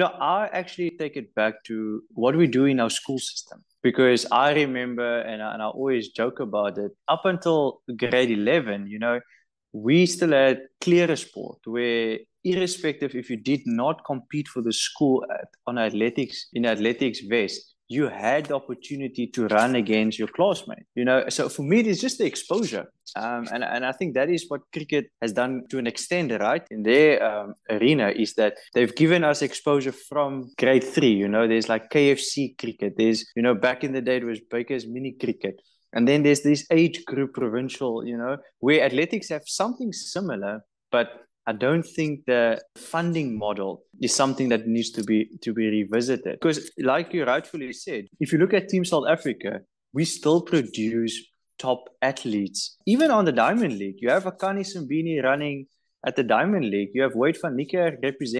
I actually take it back to what we do in our school system because I remember, and I always joke about it, up until grade 11, we still had clearer sport where irrespective if you did not compete for the school on athletics, in athletics vest, you had the opportunity to run against your classmate. So for me, it's just the exposure. And I think that is what cricket has done to an extent, right? In their arena, is that they've given us exposure from grade 3. There's like KFC cricket. There's, back in the day, it was Baker's mini cricket. And then there's this age group provincial, where athletics have something similar, but I don't think the funding model is something that needs to be revisited. Because like you rightfully said, if you look at Team South Africa, we still produce top athletes. Even on the Diamond League, you have Akani Simbini running at the Diamond League. You have Wade van Niekerk representing